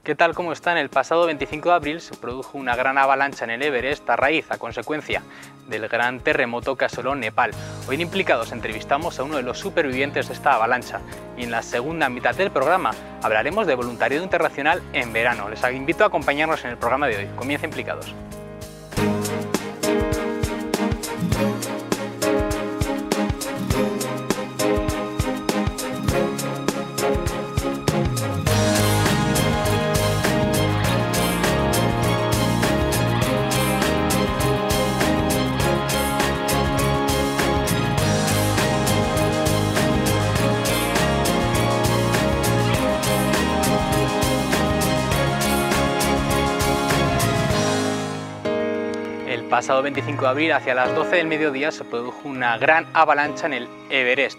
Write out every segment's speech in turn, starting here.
¿Qué tal? ¿Cómo están? El pasado 25 de abril se produjo una gran avalancha en el Everest a consecuencia del gran terremoto que asoló Nepal. Hoy en Implicados entrevistamos a uno de los supervivientes de esta avalancha y en la segunda mitad del programa hablaremos de voluntariado internacional en verano. Les invito a acompañarnos en el programa de hoy. Comienza Implicados. El pasado 25 de abril, hacia las 12 del mediodía, se produjo una gran avalancha en el Everest.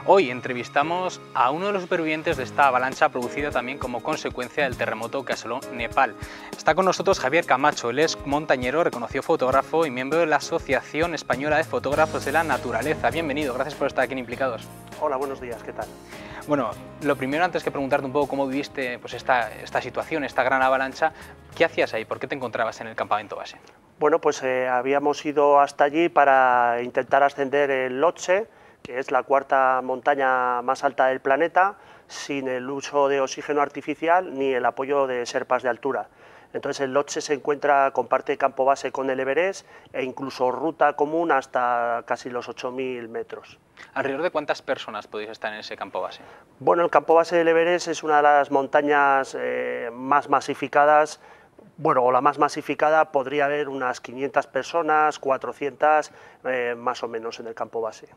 Hoy entrevistamos a uno de los supervivientes de esta avalancha producida también como consecuencia del terremoto que asoló Nepal. Está con nosotros Javier Camacho, él es montañero, reconocido fotógrafo y miembro de la Asociación Española de Fotógrafos de la Naturaleza. Bienvenido, gracias por estar aquí en Implicados. Hola, buenos días, ¿qué tal? Bueno, lo primero, antes que preguntarte un poco cómo viviste pues, esta situación, esta gran avalancha, ¿qué hacías ahí? ¿Por qué te encontrabas en el campamento base? Bueno, pues habíamos ido hasta allí para intentar ascender el Lhotse, que es la cuarta montaña más alta del planeta, sin el uso de oxígeno artificial ni el apoyo de serpas de altura. Entonces el Lhotse comparte campo base con el Everest e incluso ruta común hasta casi los 8.000 metros. ¿Alrededor de cuántas personas podéis estar en ese campo base? Bueno, el campo base del Everest es una de las montañas más masificadas. Bueno, o la más masificada, podría haber unas 500 personas, 400 más o menos en el campo base.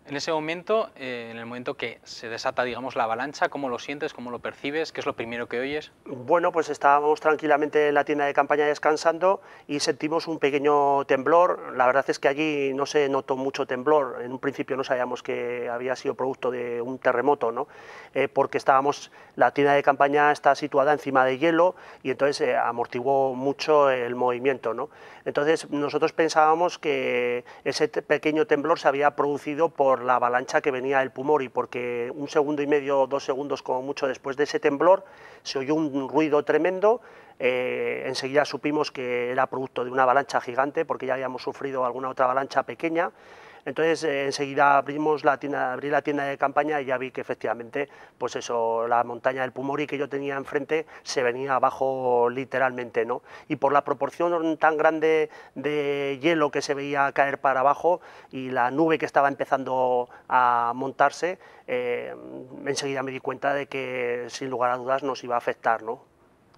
En ese momento, en el momento que se desata, digamos, la avalancha, ¿cómo lo sientes, cómo lo percibes? ¿Qué es lo primero que oyes? Bueno, pues estábamos tranquilamente en la tienda de campaña descansando y sentimos un pequeño temblor. La verdad es que allí no se notó mucho temblor. En un principio no sabíamos que había sido producto de un terremoto, ¿no? Porque la tienda de campaña está situada encima de hielo y entonces amortiguó mucho el movimiento, ¿no? Entonces nosotros pensábamos que ese pequeño temblor se había producido por la avalancha que venía del Pumori, porque 1 segundo y medio, 2 segundos como mucho después de ese temblor se oyó un ruido tremendo. Enseguida supimos que era producto de una avalancha gigante, porque ya habíamos sufrido alguna otra avalancha pequeña. Entonces enseguida abrí la tienda de campaña y ya vi que efectivamente, pues eso, la montaña del Pumori que yo tenía enfrente se venía abajo literalmente, ¿no? Y por la proporción tan grande de hielo que se veía caer para abajo y la nube que estaba empezando a montarse, enseguida me di cuenta de que sin lugar a dudas nos iba a afectar, ¿no?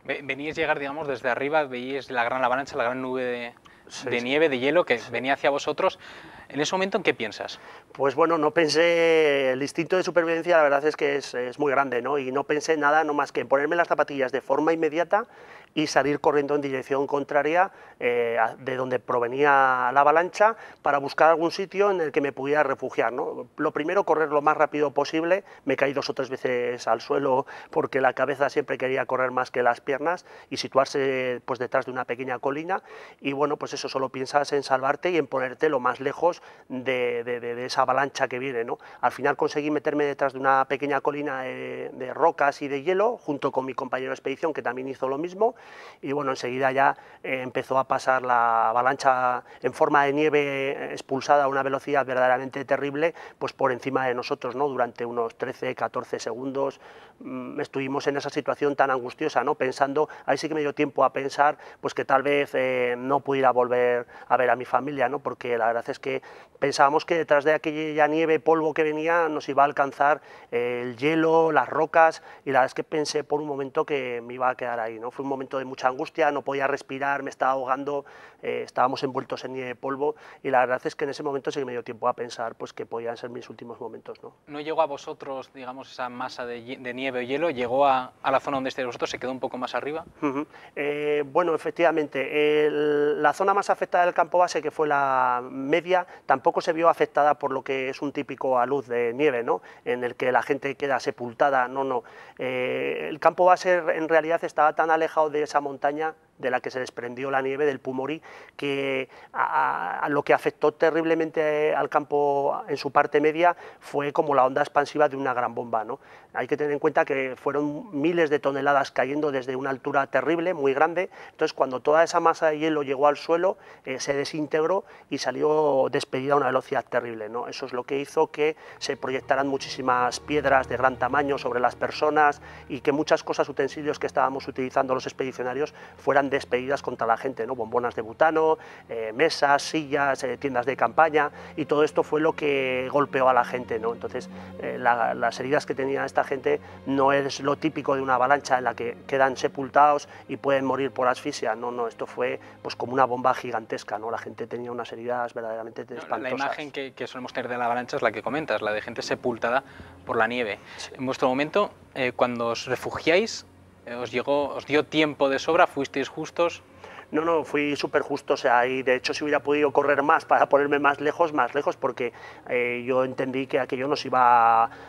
Veníais llegar, digamos, desde arriba, veíais la gran avalancha, la gran nube de Sí. nieve, de hielo que venía hacia vosotros. En ese momento, ¿en qué piensas? Pues bueno, no pensé, el instinto de supervivencia la verdad es que es muy grande, ¿no? Y no pensé nada, no más que en ponerme las zapatillas de forma inmediata y salir corriendo en dirección contraria de donde provenía la avalancha para buscar algún sitio en el que me pudiera refugiar, ¿no? Lo primero, correr lo más rápido posible. Me caí 2 o 3 veces al suelo porque la cabeza siempre quería correr más que las piernas y situarse pues detrás de una pequeña colina, y bueno, pues eso, solo piensas en salvarte y en ponerte lo más lejos de esa avalancha que viene, ¿no? Al final conseguí meterme detrás de una pequeña colina de rocas y de hielo, junto con mi compañero de expedición, que también hizo lo mismo, y bueno, enseguida ya empezó a pasar la avalancha en forma de nieve expulsada a una velocidad verdaderamente terrible, pues por encima de nosotros, ¿no? Durante unos 13-14 segundos estuvimos en esa situación tan angustiosa, ¿no? Pensando, ahí sí que me dio tiempo a pensar, pues que tal vez no pudiera volver a ver a mi familia, ¿no? Porque la verdad es que pensábamos que detrás de aquella nieve, polvo que venía, nos iba a alcanzar el hielo, las rocas, y la verdad es que pensé por un momento que me iba a quedar ahí, ¿no? Fue un momento de mucha angustia, no podía respirar, me estaba ahogando, estábamos envueltos en nieve, polvo, y la verdad es que en ese momento sí que me dio tiempo a pensar pues que podían ser mis últimos momentos, ¿no? ¿No llegó a vosotros, digamos, esa masa de nieve o hielo? ¿Llegó a la zona donde estáis vosotros? ¿Se quedó un poco más arriba? Bueno, efectivamente, la zona más afectada del campo base, que fue la media, tampoco se vio afectada por lo que es un típico alud de nieve, ¿no? En el que la gente queda sepultada, no. El campo base en realidad estaba tan alejado de esa montaña de la que se desprendió la nieve del Pumori, que a lo que afectó terriblemente al campo en su parte media fue como la onda expansiva de una gran bomba, ¿no? Hay que tener en cuenta que fueron miles de toneladas cayendo desde una altura terrible, muy grande. Entonces, cuando toda esa masa de hielo llegó al suelo, se desintegró y salió despedida a una velocidad terrible, ¿no? Eso es lo que hizo que se proyectaran muchísimas piedras de gran tamaño sobre las personas y que muchas cosas, utensilios que estábamos utilizando los expedicionarios fueran despedidas contra la gente, ¿no? Bombonas de butano, mesas, sillas, tiendas de campaña, y todo esto fue lo que golpeó a la gente, ¿no? Entonces, las heridas que tenía esta gente no es lo típico de una avalancha en la que quedan sepultados y pueden morir por asfixia, no, no, esto fue pues como una bomba gigantesca, ¿no? La gente tenía unas heridas verdaderamente espantosas. La imagen que solemos tener de la avalancha es la que comentas, la de gente sepultada por la nieve. Sí. En vuestro momento, cuando os refugiáis, ¿os dio tiempo de sobra? ¿Fuisteis justos? No, no, fui súper justo, o sea, y de hecho si hubiera podido correr más para ponerme más lejos, porque yo entendí que aquello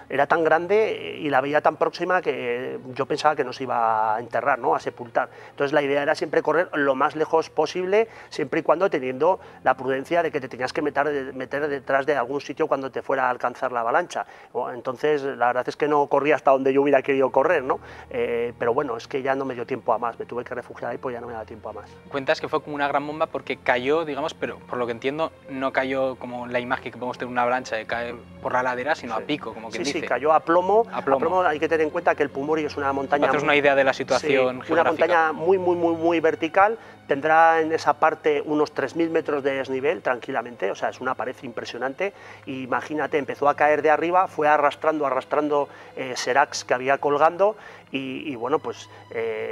era tan grande y la veía tan próxima que yo pensaba que nos iba a enterrar, ¿no? A sepultar. Entonces la idea era siempre correr lo más lejos posible, siempre y cuando teniendo la prudencia de que te tenías que meter detrás de algún sitio cuando te fuera a alcanzar la avalancha. Entonces la verdad es que no corrí hasta donde yo hubiera querido correr, ¿no? Pero bueno, es que ya no me dio tiempo a más, me tuve que refugiar ahí, pues ya no me da tiempo a más. Cuentas que fue como una gran bomba porque cayó, digamos, pero por lo que entiendo no cayó como la imagen que podemos tener una avalancha de caer por la ladera, sino sí. A pico, como quien dice. Sí, cayó a plomo. A plomo. Hay que tener en cuenta que el Pumori es una montaña... Para haceros una idea de la situación geográfica. Una montaña muy vertical, tendrá en esa parte unos 3.000 metros de desnivel tranquilamente, o sea, es una pared impresionante. Y imagínate, empezó a caer de arriba, fue arrastrando seracs que había colgando y bueno, pues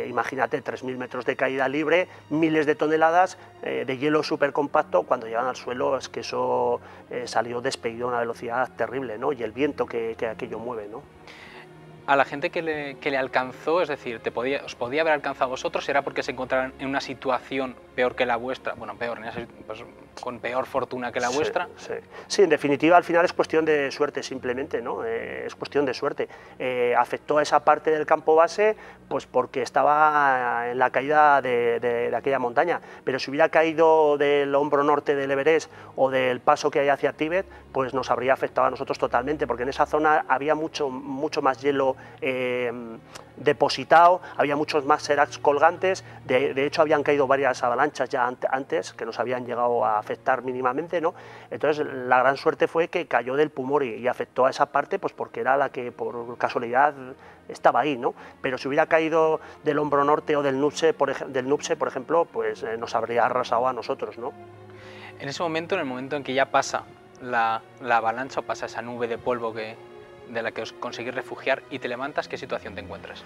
imagínate 3.000 metros de caída libre, miles de toneladas de hielo súper compacto. Cuando llegan al suelo es que eso salió despedido a una velocidad terrible, ¿no? Y el viento que aquello mueve, ¿no? A la gente que le alcanzó, es decir, os podía haber alcanzado a vosotros, ¿era porque se encontraban en una situación peor que la vuestra? Bueno, peor, pues, con peor fortuna que la vuestra. Sí, en definitiva, al final es cuestión de suerte simplemente, ¿no? Es cuestión de suerte. Afectó a esa parte del campo base, pues porque estaba en la caída de aquella montaña, pero si hubiera caído del hombro norte del Everest o del paso que hay hacia Tíbet, pues nos habría afectado a nosotros totalmente, porque en esa zona había mucho más hielo depositado, había muchos más seracs colgantes, de hecho habían caído varias avalanchas ya antes que nos habían llegado a afectar mínimamente, ¿no? Entonces la gran suerte fue que cayó del Pumori y afectó a esa parte, pues porque era la que por casualidad estaba ahí, ¿no? Pero si hubiera caído del hombro norte o del Nupse, por ejemplo, pues nos habría arrasado a nosotros, ¿no? En ese momento, en el momento en que ya pasa la avalancha o pasa esa nube de polvo de la que os conseguís refugiar y te levantas, ¿qué situación te encuentras?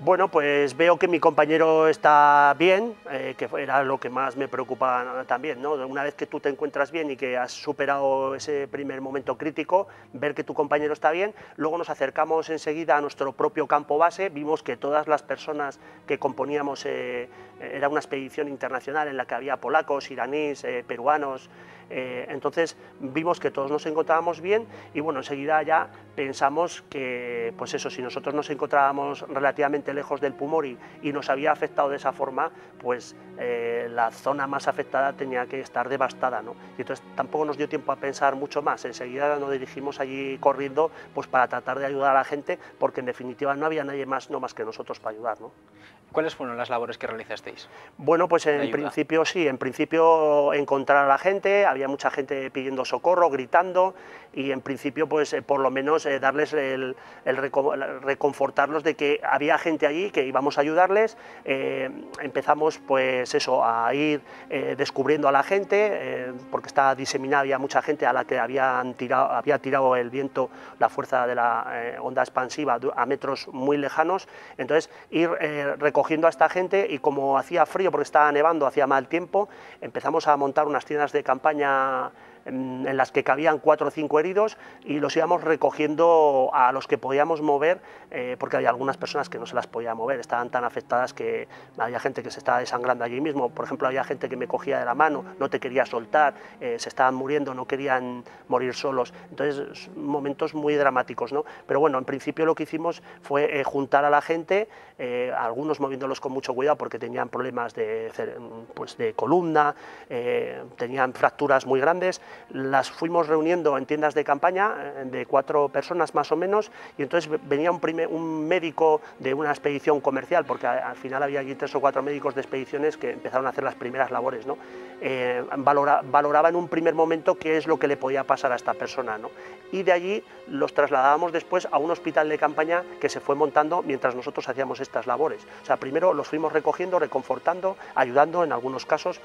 Bueno, pues veo que mi compañero está bien, que era lo que más me preocupaba también, ¿no? Una vez que tú te encuentras bien y que has superado ese primer momento crítico, ver que tu compañero está bien, luego nos acercamos enseguida a nuestro propio campo base, vimos que todas las personas que componíamos, era una expedición internacional en la que había polacos, iraníes, peruanos, entonces vimos que todos nos encontrábamos bien y bueno, enseguida ya pensamos que, pues eso, si nosotros nos encontrábamos relativamente lejos del Pumori y nos había afectado de esa forma, pues la zona más afectada tenía que estar devastada, ¿no? Y entonces tampoco nos dio tiempo a pensar mucho más, enseguida nos dirigimos allí corriendo pues para tratar de ayudar a la gente, porque en definitiva no había nadie más, no más que nosotros para ayudar, ¿no? ¿Cuáles fueron las labores que realizasteis? Bueno, pues en principio sí, en principio encontrar a la gente, había mucha gente pidiendo socorro, gritando, y en principio pues por lo menos darles reconfortarlos de que había gente allí, que íbamos a ayudarles. Empezamos pues eso, a ir descubriendo a la gente, porque estaba diseminada, había mucha gente a la que había tirado el viento, la fuerza de la onda expansiva a metros muy lejanos, entonces ir recogiendo a esta gente, y como hacía frío porque estaba nevando, hacía mal tiempo, empezamos a montar unas tiendas de campaña en las que cabían 4 o 5 heridos y los íbamos recogiendo a los que podíamos mover, porque había algunas personas que no se las podía mover, estaban tan afectadas que había gente que se estaba desangrando allí mismo. Por ejemplo, había gente que me cogía de la mano, no te quería soltar, se estaban muriendo, no querían morir solos. Entonces, momentos muy dramáticos, ¿no? Pero bueno, en principio lo que hicimos fue juntar a la gente, algunos moviéndolos con mucho cuidado porque tenían problemas de columna, tenían fracturas muy grandes, las fuimos reuniendo en tiendas de campaña de 4 personas más o menos, y entonces venía un médico de una expedición comercial, porque al final había allí 3 o 4 médicos de expediciones que empezaron a hacer las primeras labores, ¿no? Valoraba en un primer momento qué es lo que le podía pasar a esta persona, ¿no? Y de allí los trasladábamos después a un hospital de campaña que se fue montando mientras nosotros hacíamos estas labores. O sea, primero los fuimos recogiendo, reconfortando, ayudando en algunos casos,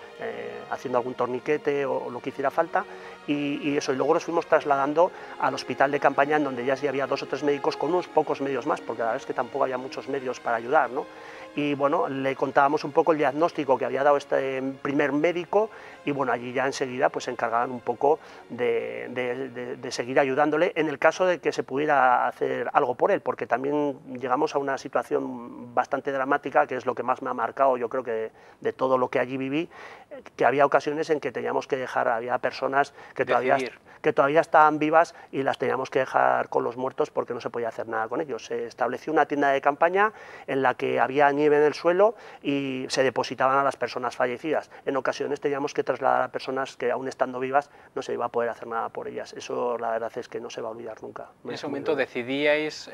haciendo algún torniquete o lo que hiciera falta, y eso, y luego los fuimos trasladando al hospital de campaña, en donde ya sí había 2 o 3 médicos con unos pocos medios más, porque la verdad es que tampoco había muchos medios para ayudar, ¿no? Y bueno, le contábamos un poco el diagnóstico que había dado este primer médico, y bueno, allí ya enseguida pues se encargaban un poco de seguir ayudándole en el caso de que se pudiera hacer algo por él, porque también llegamos a una situación bastante dramática, que es lo que más me ha marcado, yo creo que de todo lo que allí viví, que había ocasiones en que teníamos que dejar, había personas que todavía estaban vivas y las teníamos que dejar con los muertos porque no se podía hacer nada con ellos. Se estableció una tienda de campaña en la que había nieve en el suelo y se depositaban a las personas fallecidas. En ocasiones teníamos que trasladar a personas que aún estando vivas no se iba a poder hacer nada por ellas. Eso la verdad es que no se va a olvidar nunca. En ese momento decidíais,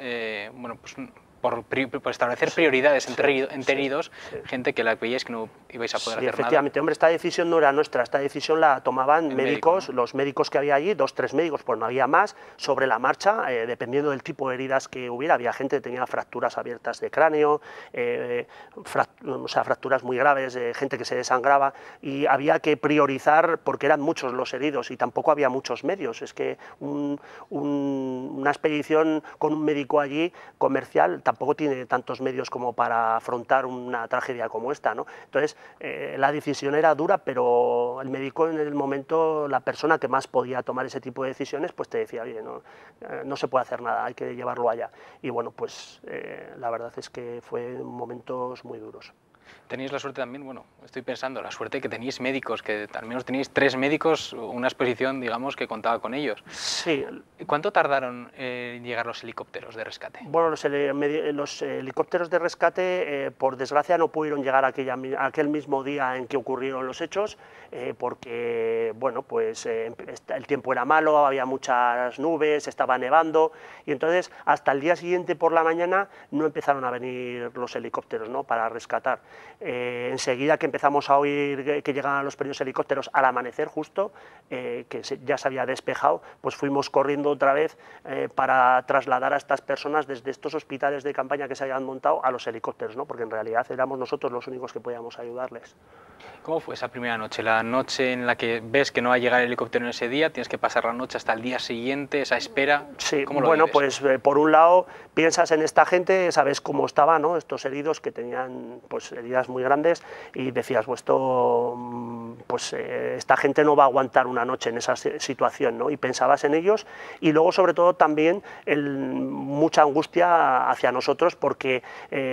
bueno, pues por establecer prioridades entre heridos, gente que la veíais que no ibais a poder hacer nada. Efectivamente, hombre, esta decisión no era nuestra, esta decisión la tomaban médicos, ¿no? Los médicos que había allí, 2 o 3 médicos, pues no había más, sobre la marcha, dependiendo del tipo de heridas que hubiera. Había gente que tenía fracturas abiertas de cráneo, o sea, fracturas muy graves, gente que se desangraba, y había que priorizar porque eran muchos los heridos y tampoco había muchos medios. Es que una expedición con un médico allí comercial tampoco tiene tantos medios como para afrontar una tragedia como esta, ¿no? Entonces, la decisión era dura, pero el médico en el momento, la persona que más podía tomar ese tipo de decisiones, pues te decía, oye, no se puede hacer nada, hay que llevarlo allá. Y bueno, pues la verdad es que fue momentos muy duros. Tenéis la suerte también, bueno, estoy pensando, la suerte que tenéis médicos, que al menos tenéis 3 médicos, una exposición, digamos, que contaba con ellos. Sí. ¿Cuánto tardaron en llegar los helicópteros de rescate? Bueno, los helicópteros de rescate, por desgracia, no pudieron llegar aquel mismo día en que ocurrieron los hechos, porque, bueno, pues el tiempo era malo, había muchas nubes, estaba nevando, y entonces hasta el día siguiente por la mañana no empezaron a venir los helicópteros, ¿no?, para rescatar. Enseguida que empezamos a oír que llegaban los primeros helicópteros al amanecer justo, que ya se había despejado, pues fuimos corriendo otra vez para trasladar a estas personas desde estos hospitales de campaña que se habían montado a los helicópteros, ¿no?, porque en realidad éramos nosotros los únicos que podíamos ayudarles. ¿Cómo fue esa primera noche? La noche en la que ves que no va a llegar el helicóptero en ese día, tienes que pasar la noche hasta el día siguiente, esa espera. Sí, ¿Cómo lo bueno, vives? pues por un lado piensas en esta gente, sabes cómo estaban, ¿no?, estos heridos que tenían pues heridas muy grandes, y decías, pues esta gente no va a aguantar una noche en esa situación, ¿no?, y pensabas en ellos, y luego sobre todo también mucha angustia hacia nosotros porque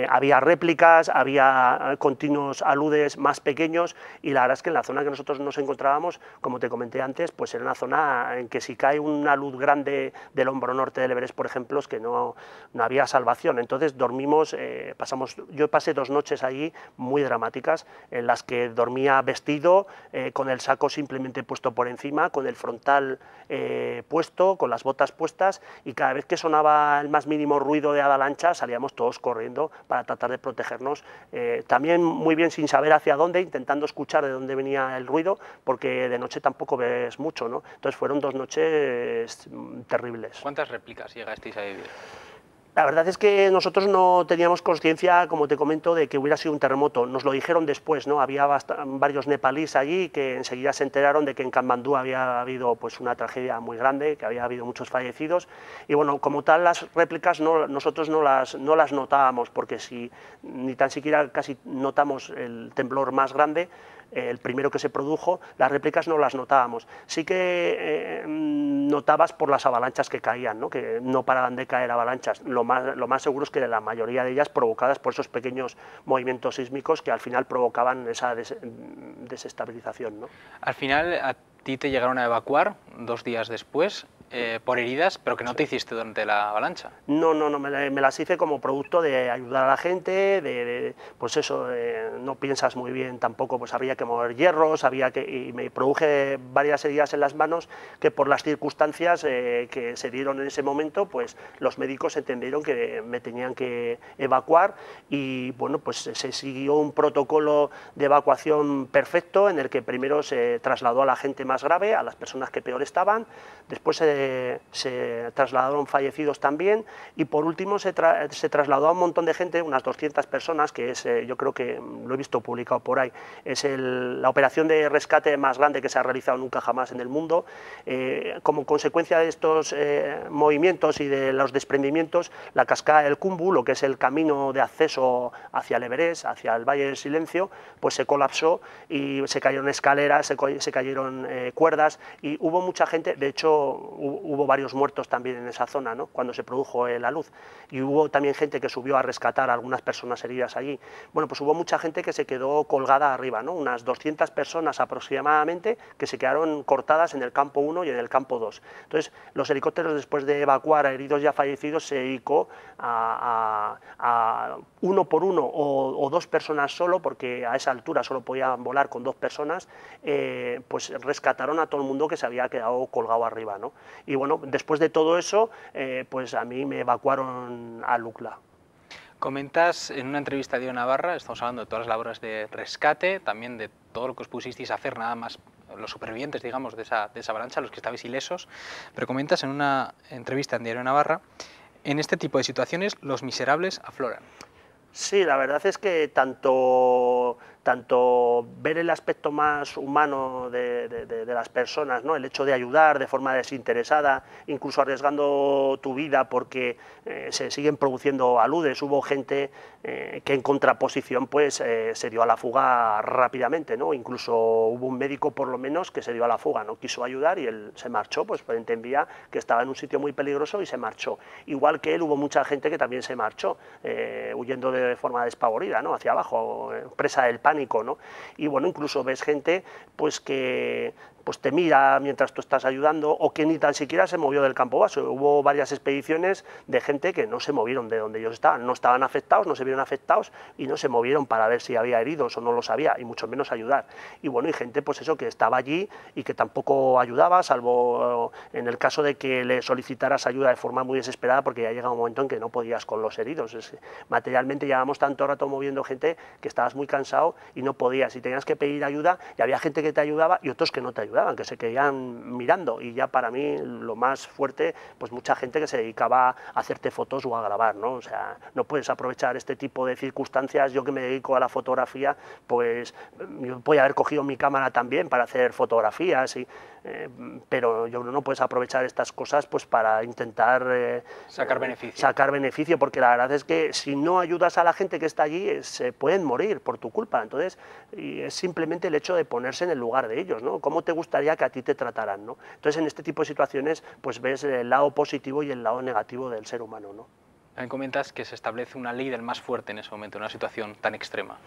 había réplicas, había continuos aludes más pequeños, y la verdad es que en la zona que nosotros nos encontrábamos, como te comenté antes, pues era una zona en que si cae una luz grande del hombro norte del Everest, por ejemplo, es que no había salvación. Entonces dormimos, yo pasé 2 noches allí muy dramáticas, en las que dormía vestido, con el saco simplemente puesto por encima, con el frontal puesto, con las botas puestas, y cada vez que sonaba el más mínimo ruido de avalancha salíamos todos corriendo para tratar de protegernos, también muy bien sin saber hacia dónde, intentando escuchar de dónde venía el ruido, porque de noche tampoco ves mucho, ¿no? Entonces fueron 2 noches terribles. ¿Cuántas réplicas llegasteis a vivir? La verdad es que nosotros no teníamos conciencia, como te comento, de que hubiera sido un terremoto. Nos lo dijeron después, ¿no? Había varios nepalíes allí que enseguida se enteraron de que en Katmandú había habido pues una tragedia muy grande, que había habido muchos fallecidos, y bueno, como tal las réplicas nosotros no las notábamos, porque si ni tan siquiera casi notamos el temblor más grande, el primero que se produjo, las réplicas no las notábamos. Sí que notabas por las avalanchas que caían, ¿no? Que no paraban de caer avalanchas. Lo más seguro es que la mayoría de ellas provocadas por esos pequeños movimientos sísmicos que al final provocaban esa desestabilización, ¿no? Al final a ti te llegaron a evacuar 2 días después por heridas, pero que no te hiciste durante la avalancha. No, me las hice como producto de ayudar a la gente, pues eso, no piensas muy bien tampoco, pues había que mover hierros, y me produje varias heridas en las manos que por las circunstancias que se dieron en ese momento, pues los médicos entendieron que me tenían que evacuar y bueno, pues se siguió un protocolo de evacuación perfecto en el que primero se trasladó a la gente más grave, a las personas que peor estaban, después se trasladaron fallecidos también y por último se trasladó a un montón de gente, unas 200 personas, que es, yo creo que lo he visto publicado por ahí, es la operación de rescate más grande que se ha realizado nunca jamás en el mundo. Como consecuencia de estos movimientos y de los desprendimientos, la cascada del Khumbu, lo que es el camino de acceso hacia el Everest, hacia el Valle del Silencio, pues se colapsó y se cayeron escaleras, se cayeron cuerdas y hubo mucha gente, de hecho hubo varios muertos también en esa zona, ¿no? Cuando se produjo la luz, y hubo también gente que subió a rescatar a algunas personas heridas allí. Bueno, pues hubo mucha gente que se quedó colgada arriba, ¿no? Unas 200 personas aproximadamente que se quedaron cortadas en el campo 1 y en el campo 2. Entonces, los helicópteros, después de evacuar a heridos ya fallecidos, se dedicó a uno por uno o 2 personas solo, porque a esa altura solo podían volar con 2 personas, pues rescataron a todo el mundo que se había quedado colgado arriba, ¿no? Y bueno, después de todo eso, pues a mí me evacuaron a Lukla. Comentas en una entrevista a Diario Navarra, estamos hablando de todas las labores de rescate, también de todo lo que os pusisteis a hacer, nada más los supervivientes, digamos, de esa avalancha, los que estabais ilesos, pero comentas en una entrevista en Diario Navarra, en este tipo de situaciones los miserables afloran. Sí, la verdad es que tanto ver el aspecto más humano de las personas, ¿no? El hecho de ayudar de forma desinteresada, incluso arriesgando tu vida porque se siguen produciendo aludes. Hubo gente que en contraposición pues, se dio a la fuga rápidamente, ¿no? Incluso hubo un médico por lo menos que se dio a la fuga, no quiso ayudar y él se marchó, pues entendía que estaba en un sitio muy peligroso y se marchó. Igual que él hubo mucha gente que también se marchó, huyendo de forma despavorida, ¿no? Hacia abajo, presa del pánico, ¿no? Y bueno, incluso ves gente pues que pues te mira mientras tú estás ayudando o que ni tan siquiera se movió del campo base. Hubo varias expediciones de gente que no se movieron de donde ellos estaban, no estaban afectados, no se vieron afectados y no se movieron para ver si había heridos o no los había y mucho menos ayudar. Y bueno, y gente pues eso que estaba allí y que tampoco ayudaba, salvo en el caso de que le solicitaras ayuda de forma muy desesperada porque ya llega un momento en que no podías con los heridos. Materialmente llevábamos tanto rato moviendo gente que estabas muy cansado y no podías y tenías que pedir ayuda y había gente que te ayudaba y otros que no te ayudaban, que se quedaban mirando y ya para mí lo más fuerte, pues mucha gente que se dedicaba a hacerte fotos o a grabar, ¿no? O sea, no puedes aprovechar este tipo de circunstancias. Yo que me dedico a la fotografía, pues yo podía haber cogido mi cámara también para hacer fotografías, pero yo no puedes aprovechar estas cosas pues para intentar sacar beneficio, porque la verdad es que si no ayudas a la gente que está allí, se pueden morir por tu culpa. Entonces, es simplemente el hecho de ponerse en el lugar de ellos, ¿no? ¿Cómo te gustaría que a ti te trataran, ¿no? Entonces, en este tipo de situaciones, pues ves el lado positivo y el lado negativo del ser humano, ¿no? También comentas que se establece una ley del más fuerte en ese momento, en una situación tan extrema.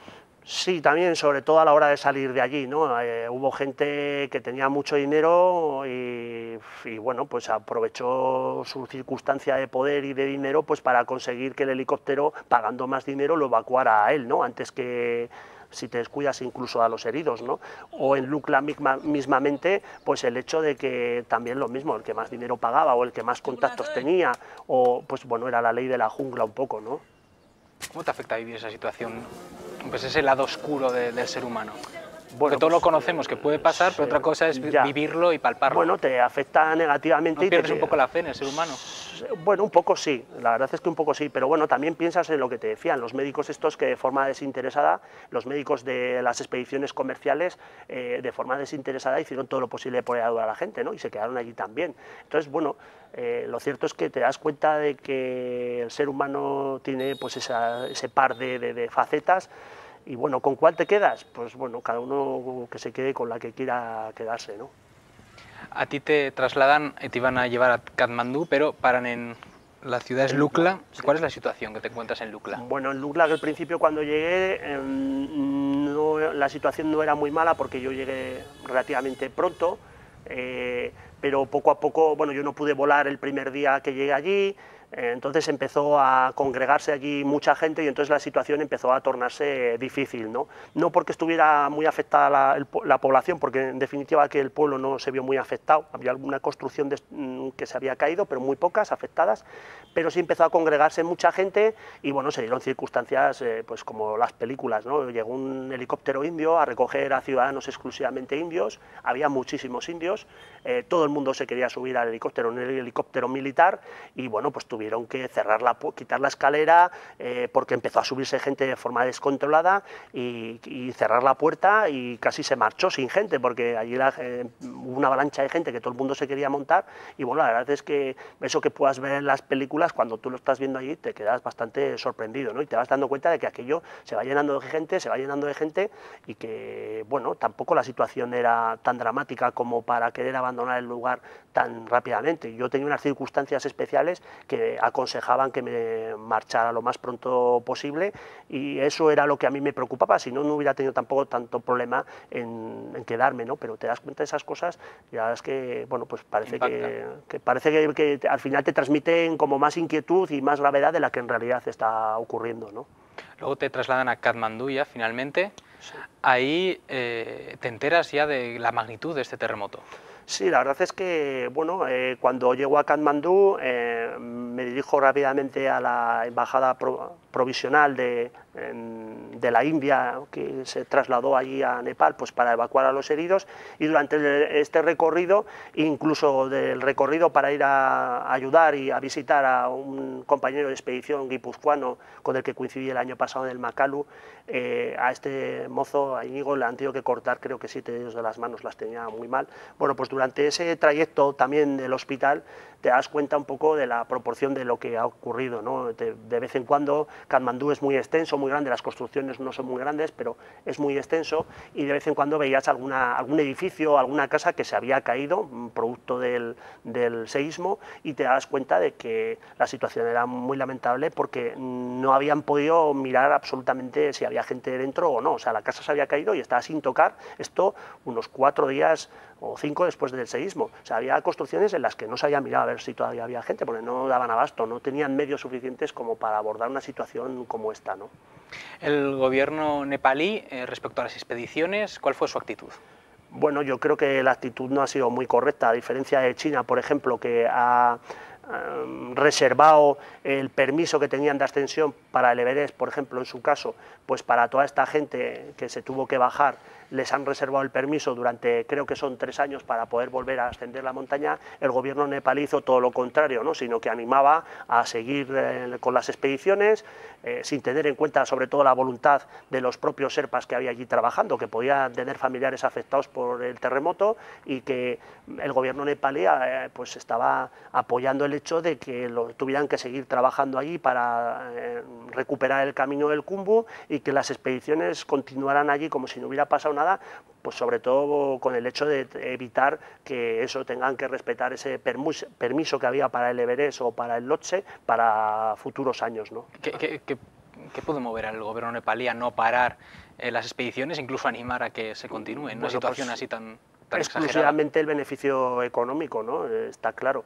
Sí, también, sobre todo a la hora de salir de allí, ¿no? Hubo gente que tenía mucho dinero y bueno, pues aprovechó su circunstancia de poder y de dinero pues para conseguir que el helicóptero, pagando más dinero, lo evacuara a él, ¿no? Antes que, si te descuidas, incluso a los heridos, ¿no? O en Lukla mismamente, pues el hecho de que también lo mismo, el que más dinero pagaba o el que más contactos tenía, o pues bueno, era la ley de la jungla un poco, ¿no? ¿Cómo te afecta vivir esa situación? Pues ese lado oscuro del ser humano. Bueno, porque todos lo conocemos, que puede pasar, pero otra cosa es vivirlo y palparlo. Bueno, te afecta negativamente. ¿No pierdes un poco la fe en el ser humano? Bueno, un poco sí, la verdad es que un poco sí, pero bueno, también piensas en lo que te decían los médicos estos que de forma desinteresada, los médicos de las expediciones comerciales, de forma desinteresada hicieron todo lo posible por ayudar a la gente, ¿no? Y se quedaron allí también. Entonces, bueno, lo cierto es que te das cuenta de que el ser humano tiene pues ese par de facetas. Y bueno, ¿con cuál te quedas? Pues bueno, cada uno que se quede con la que quiera quedarse, ¿no? A ti te trasladan, te iban a llevar a Katmandú, pero paran en la ciudad es En Lukla, Lukla. sí. ¿Cuál es la situación que te encuentras en Lukla? Bueno, en Lukla, que al principio cuando llegué, la situación no era muy mala porque yo llegué relativamente pronto, pero poco a poco, bueno, yo no pude volar el primer día que llegué allí, entonces empezó a congregarse allí mucha gente y entonces la situación empezó a tornarse difícil, ¿no? No porque estuviera muy afectada la población, porque en definitiva que el pueblo no se vio muy afectado, había alguna construcción que se había caído, pero muy pocas afectadas, pero sí empezó a congregarse mucha gente y bueno, se dieron circunstancias pues como las películas, ¿no? Llegó un helicóptero indio a recoger a ciudadanos exclusivamente indios, había muchísimos indios, todo el mundo se quería subir al helicóptero, un helicóptero militar, y bueno, pues tuvieron que quitar la escalera porque empezó a subirse gente de forma descontrolada y cerrar la puerta y casi se marchó sin gente porque allí hubo una avalancha de gente que todo el mundo se quería montar y bueno, la verdad es que eso que puedas ver en las películas, cuando tú lo estás viendo allí te quedas bastante sorprendido, ¿no? Y te vas dando cuenta de que aquello se va llenando de gente, se va llenando de gente y que, bueno, tampoco la situación era tan dramática como para querer abandonar el lugar tan rápidamente. Yo tenía unas circunstancias especiales que aconsejaban que me marchara lo más pronto posible y eso era lo que a mí me preocupaba, si no, no hubiera tenido tampoco tanto problema en quedarme, ¿no? Pero te das cuenta de esas cosas, ya es que, bueno, pues parece que al final te transmiten como más inquietud y más gravedad de la que en realidad está ocurriendo, ¿no? Luego te trasladan a Katmandú ya, finalmente. Sí. Ahí te enteras ya de la magnitud de este terremoto. Sí, la verdad es que, bueno, cuando llego a Katmandú me dirijo rápidamente a la embajada provisional de la India, que se trasladó allí a Nepal pues para evacuar a los heridos, y durante este recorrido, incluso del recorrido para ir a ayudar y a visitar a un compañero de expedición guipuzcoano con el que coincidí el año pasado en el Makalu, a este mozo, a Íñigo, le han tenido que cortar creo que 7 dedos de las manos, las tenía muy mal. Bueno, pues durante ese trayecto también del hospital te das cuenta un poco de la proporción de lo que ha ocurrido, ¿no? De vez en cuando, Katmandú es muy extenso, muy grande, las construcciones no son muy grandes, pero es muy extenso, y de vez en cuando veías algún edificio, alguna casa que se había caído, producto del seísmo, y te das cuenta de que la situación era muy lamentable porque no habían podido mirar absolutamente si había gente dentro o no, o sea, la casa se había caído y estaba sin tocar, esto unos 4 días o 5 después del seísmo. O sea, había construcciones en las que no se había mirado a ver si todavía había gente, porque no daban abasto, no tenían medios suficientes como para abordar una situación como esta, ¿no? El gobierno nepalí, respecto a las expediciones, ¿cuál fue su actitud? Bueno, yo creo que la actitud no ha sido muy correcta, a diferencia de China, por ejemplo, que ha reservado el permiso que tenían de ascensión para el Everest, por ejemplo, en su caso, pues para toda esta gente que se tuvo que bajar, les han reservado el permiso durante, creo que son 3 años para poder volver a ascender la montaña. El gobierno nepalí hizo todo lo contrario, ¿no? Sino que animaba a seguir con las expediciones, sin tener en cuenta sobre todo la voluntad de los propios sherpas que había allí trabajando, que podían tener familiares afectados por el terremoto, y que el gobierno nepalí pues estaba apoyando el hecho de que tuvieran que seguir trabajando allí para recuperar el camino del Khumbu y que las expediciones continuaran allí como si no hubiera pasado nada, pues sobre todo con el hecho de evitar que eso tengan que respetar ese permiso que había para el Everest o para el Lhotse para futuros años, ¿no? ¿Qué puede mover al gobierno nepalí a no parar las expediciones, incluso animar a que se continúe en una situación así tan exclusivamente el beneficio económico, ¿no? Está claro.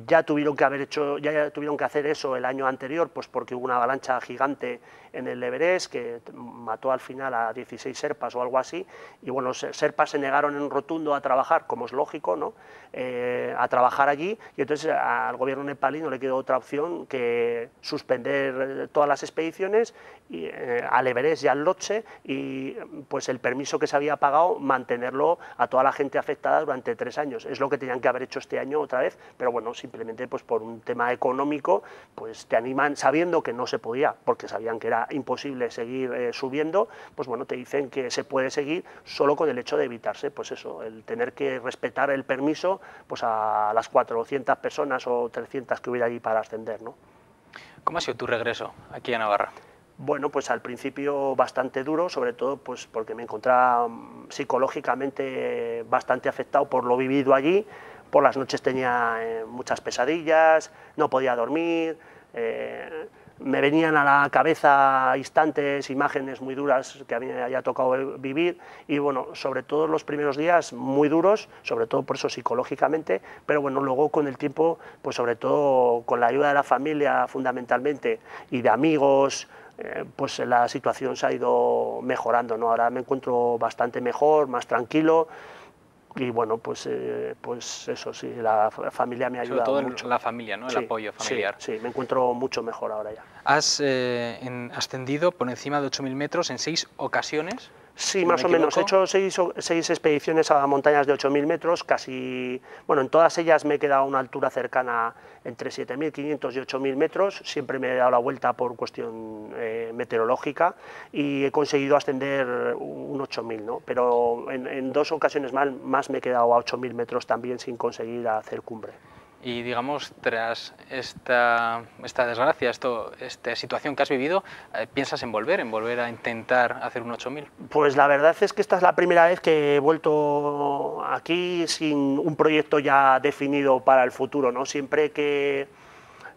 Ya tuvieron que hacer eso el año anterior, pues porque hubo una avalancha gigante en el Everest que mató al final a 16 sherpas o algo así, y bueno, los sherpas se negaron en rotundo a trabajar, como es lógico, ¿no? A trabajar allí, y entonces al gobierno nepalí no le quedó otra opción que suspender todas las expediciones al Everest y al Lhotse, y pues el permiso que se había pagado mantenerlo a toda la gente afectada durante 3 años. Es lo que tenían que haber hecho este año otra vez, pero bueno, simplemente pues por un tema económico, pues te animan, sabiendo que no se podía, porque sabían que era imposible seguir subiendo, pues bueno, te dicen que se puede seguir solo con el hecho de evitarse, pues eso, el tener que respetar el permiso pues a las 400 personas o 300 que hubiera allí para ascender, ¿no? ¿Cómo ha sido tu regreso aquí a Navarra? Bueno, pues al principio bastante duro, sobre todo pues porque me encontraba psicológicamente bastante afectado por lo vivido allí. Por las noches tenía muchas pesadillas, no podía dormir, me venían a la cabeza instantes, imágenes muy duras que a mí me había tocado vivir, y bueno, sobre todo los primeros días muy duros, sobre todo por eso psicológicamente, pero bueno, luego con el tiempo, pues sobre todo con la ayuda de la familia fundamentalmente y de amigos, pues la situación se ha ido mejorando, ¿no? Ahora me encuentro bastante mejor, más tranquilo. Y bueno, pues eso sí, la familia me ha ayudado Sobre todo mucho. la familia, ¿no? El apoyo familiar. Sí, me encuentro mucho mejor ahora ya. Has ascendido por encima de 8.000 metros en 6 ocasiones. Sí, si más no o me menos. He equivoco. hecho seis expediciones a montañas de 8.000 metros, casi, bueno, en todas ellas me he quedado a una altura cercana entre 7.500 y 8.000 metros, siempre me he dado la vuelta por cuestión meteorológica y he conseguido ascender un 8.000, ¿no? Pero en dos ocasiones más me he quedado a 8.000 metros también sin conseguir hacer cumbre. Y digamos, tras esta desgracia, esta situación que has vivido, ¿piensas en volver a intentar hacer un 8.000? Pues la verdad es que esta es la primera vez que he vuelto aquí sin un proyecto ya definido para el futuro, ¿no? Siempre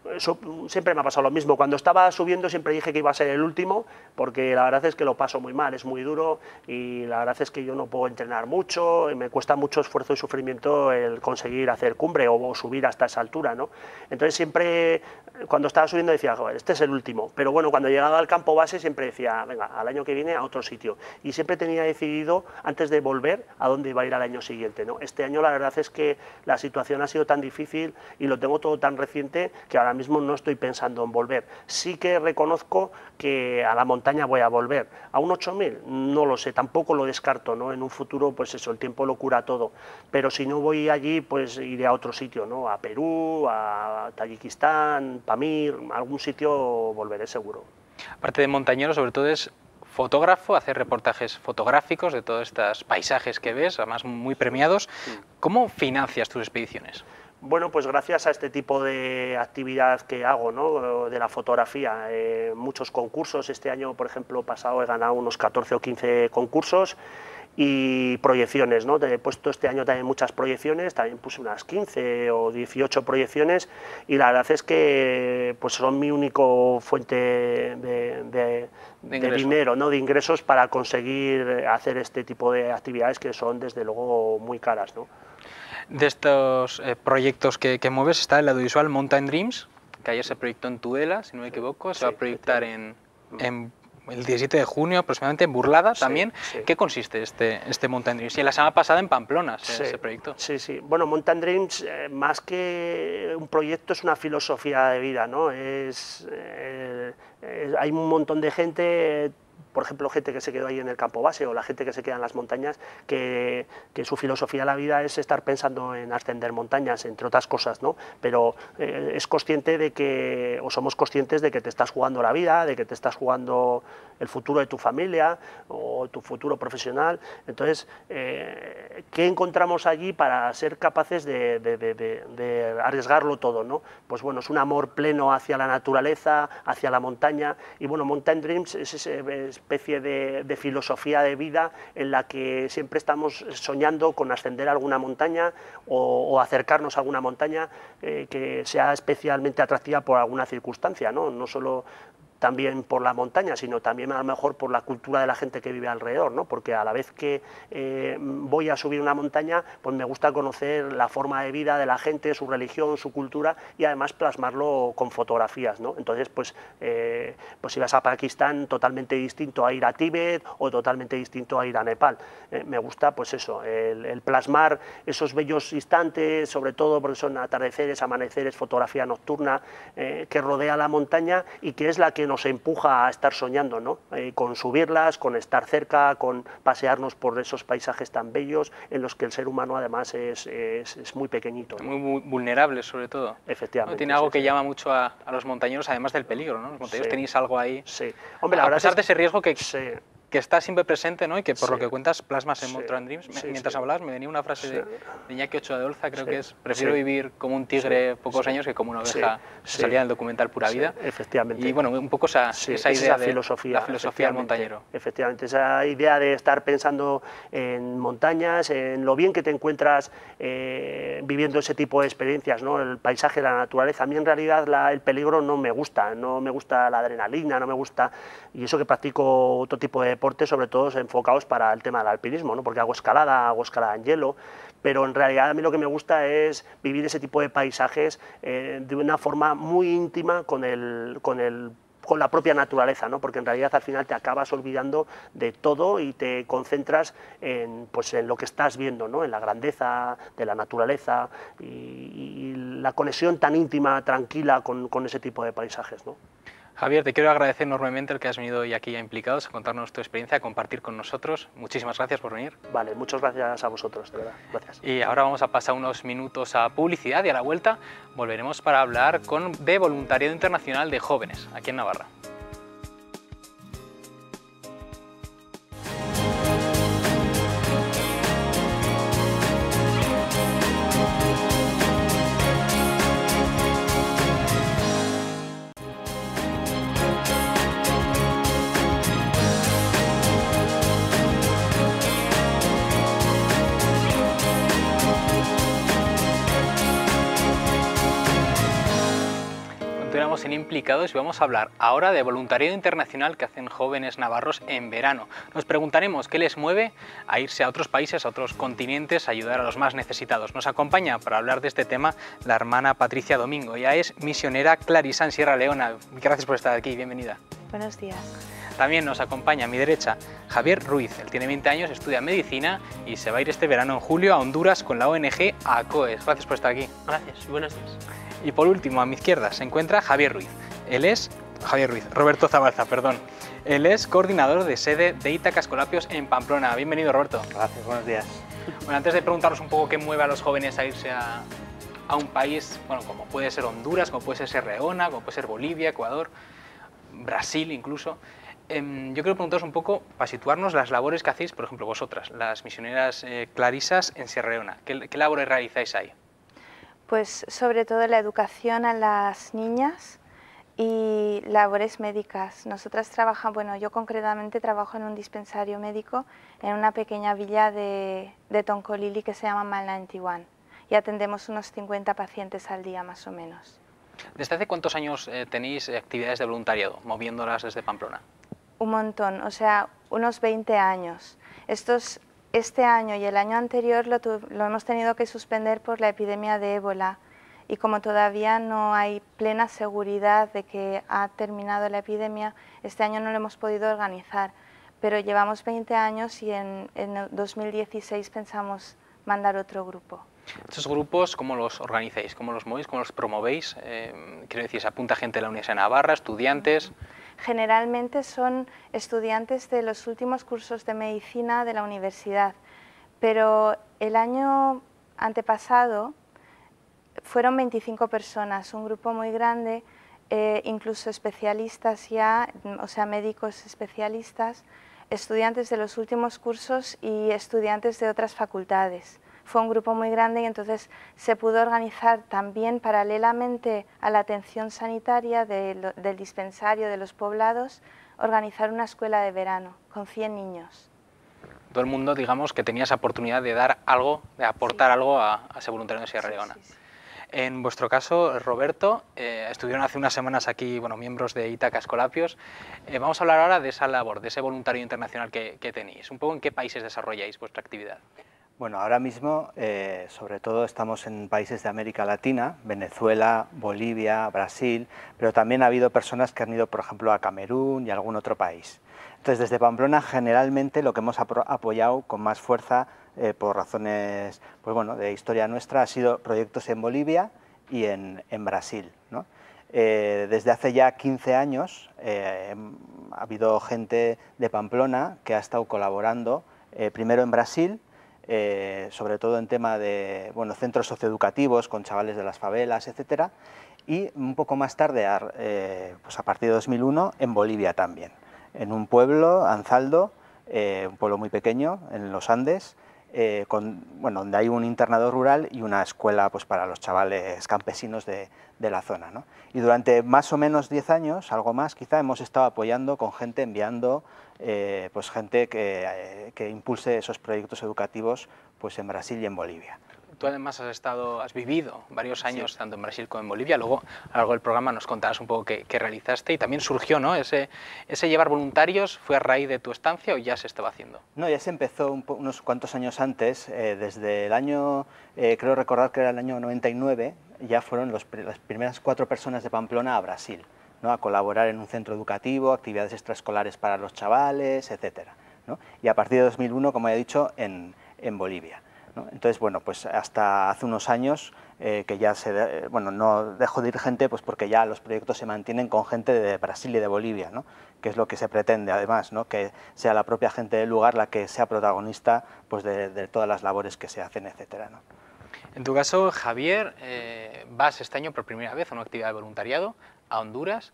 me ha pasado lo mismo. Cuando estaba subiendo siempre dije que iba a ser el último, porque la verdad es que lo paso muy mal, es muy duro y la verdad es que yo no puedo entrenar mucho, y me cuesta mucho esfuerzo y sufrimiento el conseguir hacer cumbre o subir hasta esa altura, ¿no? Entonces siempre, cuando estaba subiendo decía, joder, este es el último, pero bueno, cuando llegaba al campo base siempre decía, venga, al año que viene a otro sitio, y siempre tenía decidido antes de volver a dónde iba a ir al año siguiente, ¿no? Este año la verdad es que la situación ha sido tan difícil y lo tengo todo tan reciente que ahora mismo no estoy pensando en volver. Sí que reconozco que a la montaña voy a volver. ¿A un 8.000? No lo sé, tampoco lo descarto, ¿no? En un futuro, pues eso, el tiempo lo cura todo. Pero si no voy allí, pues iré a otro sitio, ¿no? A Perú, a Tayikistán, Pamir, a algún sitio volveré seguro. Aparte de montañero, sobre todo es fotógrafo, hacer reportajes fotográficos de todos estos paisajes que ves, además muy premiados. ¿Cómo financias tus expediciones? Bueno, pues gracias a este tipo de actividad que hago, ¿no? De la fotografía, muchos concursos. Este año, por ejemplo, pasado he ganado unos 14 o 15 concursos y proyecciones, ¿no? He puesto este año también muchas proyecciones, también puse unas 15 o 18 proyecciones y la verdad es que pues son mi único fuente de dinero, ¿no? De ingresos para conseguir hacer este tipo de actividades que son desde luego muy caras, ¿no? De estos proyectos que mueves está el audiovisual Mountain Dreams, que ayer se proyectó en Tudela, si no me equivoco, se va a proyectar en el 17 de junio aproximadamente, en Burlada también. Sí. ¿Qué consiste este Mountain Dreams? Y la semana pasada en Pamplona se proyectó. Sí, sí. Bueno, Mountain Dreams, más que un proyecto, es una filosofía de vida, ¿no? Hay un montón de gente, por ejemplo, gente que se quedó ahí en el campo base o la gente que se queda en las montañas, que su filosofía de la vida es estar pensando en ascender montañas, entre otras cosas, ¿no? Pero es consciente de que, o somos conscientes de que te estás jugando la vida, de que te estás jugando el futuro de tu familia o tu futuro profesional. Entonces, ¿qué encontramos allí para ser capaces de arriesgarlo todo, ¿no? Pues bueno, es un amor pleno hacia la naturaleza, hacia la montaña, y bueno, Mountain Dreams es esa especie de filosofía de vida en la que siempre estamos soñando con ascender a alguna montaña o acercarnos a alguna montaña que sea especialmente atractiva por alguna circunstancia, ¿no? No solo también por la montaña, sino también a lo mejor por la cultura de la gente que vive alrededor, ¿no? Porque a la vez que voy a subir una montaña, pues me gusta conocer la forma de vida de la gente, su religión, su cultura, y además plasmarlo con fotografías, ¿no? Entonces, pues si vas a Pakistán, totalmente distinto a ir a Tíbet o totalmente distinto a ir a Nepal. Me gusta, pues eso, el plasmar esos bellos instantes, sobre todo porque son atardeceres, amaneceres, fotografía nocturna, que rodea la montaña y que es la que nos empuja a estar soñando, ¿no? Con subirlas, con estar cerca, con pasearnos por esos paisajes tan bellos en los que el ser humano además es muy pequeñito, ¿no? Muy vulnerable sobre todo. Efectivamente. ¿No? Tiene algo que llama mucho a los montañeros, además del peligro, ¿no? Los montañeros tenéis algo ahí, sí. Hombre, la a verdad pesar de ese riesgo que... Sí. que está siempre presente, ¿no? Y que por Sí. lo que cuentas plasmas en Sí. Motor and Dreams. Sí, Mientras sí. hablabas me venía una frase Sí. de Iñaki Ochoa de Olza, creo Sí. que es: prefiero Sí. vivir como un tigre Sí. pocos Sí. años que como una Sí. oveja, que Sí. salía en el documental Pura Sí, Vida. efectivamente. Y bueno, un poco esa Sí, esa es idea esa de filosofía, la filosofía del efectivamente, montañero. efectivamente, esa idea de estar pensando en montañas, en lo bien que te encuentras viviendo ese tipo de experiencias, ¿no? El paisaje, la naturaleza. A mí en realidad el peligro no me gusta la adrenalina, no me gusta, y eso que practico otro tipo de deportes, sobre todo enfocados para el tema del alpinismo, ¿no? Porque hago escalada en hielo, pero en realidad a mí lo que me gusta es vivir ese tipo de paisajes de una forma muy íntima con la propia naturaleza, ¿no? Porque en realidad al final te acabas olvidando de todo y te concentras pues en lo que estás viendo, ¿no? En la grandeza de la naturaleza y la conexión tan íntima, tranquila con ese tipo de paisajes, ¿no? Javier, te quiero agradecer enormemente el que has venido hoy aquí a Implicados a contarnos tu experiencia, a compartir con nosotros. Muchísimas gracias por venir. Vale, muchas gracias a vosotros, de verdad. Gracias. Y ahora vamos a pasar unos minutos a publicidad y a la vuelta volveremos para hablar de voluntariado internacional de jóvenes aquí en Navarra. Continuamos en Implicados y vamos a hablar ahora de voluntariado internacional que hacen jóvenes navarros en verano. Nos preguntaremos qué les mueve a irse a otros países, a otros continentes, a ayudar a los más necesitados. Nos acompaña para hablar de este tema la hermana Patricia Domingo. Ella es misionera clarisa en Sierra Leona. Gracias por estar aquí, bienvenida. Buenos días. También nos acompaña a mi derecha Javier Ruiz. Él tiene 20 años, estudia medicina y se va a ir este verano en julio a Honduras con la ONG ACOES. Gracias por estar aquí. Gracias, buenos días. Y por último, a mi izquierda se encuentra Javier Ruiz. Roberto Zabalza, perdón. Él es coordinador de sede de Ítaca Escolapios en Pamplona. Bienvenido, Roberto. Gracias, buenos días. Bueno, antes de preguntaros un poco qué mueve a los jóvenes a irse a un país, bueno, como puede ser Honduras, como puede ser Sierra Leona, como puede ser Bolivia, Ecuador, Brasil incluso, yo quiero preguntaros un poco, para situarnos, las labores que hacéis, por ejemplo, vosotras, las misioneras clarisas en Sierra Leona. ¿Qué labores realizáis ahí? Pues sobre todo la educación a las niñas y labores médicas. Nosotras trabajamos, bueno, yo concretamente trabajo en un dispensario médico en una pequeña villa de Toncolili que se llama Malnantiwan y atendemos unos 50 pacientes al día más o menos. ¿Desde hace cuántos años tenéis actividades de voluntariado, moviéndolas desde Pamplona? Un montón, o sea, unos 20 años. Este año y el año anterior lo hemos tenido que suspender por la epidemia de ébola y como todavía no hay plena seguridad de que ha terminado la epidemia, este año no lo hemos podido organizar, pero llevamos 20 años y en 2016 pensamos mandar otro grupo. ¿Estos grupos cómo los organizáis? ¿Cómo los movéis? ¿Cómo los promovéis? Quiero decir, ¿se apunta gente de la Universidad de Navarra, estudiantes? Generalmente son estudiantes de los últimos cursos de medicina de la universidad, pero el año antepasado fueron 25 personas, un grupo muy grande, incluso especialistas ya, o sea, médicos especialistas, estudiantes de los últimos cursos y estudiantes de otras facultades. Fue un grupo muy grande y entonces se pudo organizar también paralelamente a la atención sanitaria del dispensario de los poblados, organizar una escuela de verano con 100 niños. Todo el mundo, digamos, que tenía esa oportunidad de dar algo, de aportar algo a ese voluntario de Sierra Leona. Sí. En vuestro caso, Roberto, estuvieron hace unas semanas aquí, bueno, miembros de Ítaca Escolapios. Vamos a hablar ahora de esa labor, de ese voluntario internacional que tenéis. Un poco en qué países desarrolláis vuestra actividad. Bueno, ahora mismo, sobre todo, estamos en países de América Latina, Venezuela, Bolivia, Brasil, pero también ha habido personas que han ido, por ejemplo, a Camerún y a algún otro país. Entonces, desde Pamplona, generalmente, lo que hemos apoyado con más fuerza, por razones pues bueno, de historia nuestra, ha sido proyectos en Bolivia y en Brasil, ¿no? Desde hace ya 15 años ha habido gente de Pamplona que ha estado colaborando, primero en Brasil, sobre todo en tema de centros socioeducativos con chavales de las favelas, etcétera, y un poco más tarde, pues a partir de 2001, en Bolivia también, en un pueblo, Anzaldo, un pueblo muy pequeño en los Andes, donde hay un internado rural y una escuela pues, para los chavales campesinos de la zona, ¿no? Y durante más o menos 10 años, algo más quizá, hemos estado apoyando con gente, enviando pues, gente que impulse esos proyectos educativos pues, en Brasil y en Bolivia. Tú además has vivido varios años, sí, tanto en Brasil como en Bolivia. Luego, a lo largo del programa nos contarás un poco qué realizaste, y también surgió, ¿no? Ese llevar voluntarios, ¿fue a raíz de tu estancia o ya se estaba haciendo? No, ya se empezó unos cuantos años antes, desde el año, creo recordar que era el año 99, ya fueron las primeras 4 personas de Pamplona a Brasil, ¿no? A colaborar en un centro educativo, actividades extraescolares para los chavales, etcétera, ¿no? Y a partir de 2001, como ya he dicho, en Bolivia, ¿no? Entonces, bueno, pues hasta hace unos años que ya no dejo de ir gente, pues porque ya los proyectos se mantienen con gente de Brasil y de Bolivia, ¿no? Que es lo que se pretende además, ¿no? Que sea la propia gente del lugar la que sea protagonista pues de todas las labores que se hacen, etcétera, ¿no? En tu caso, Javier, vas este año por primera vez a una actividad de voluntariado a Honduras.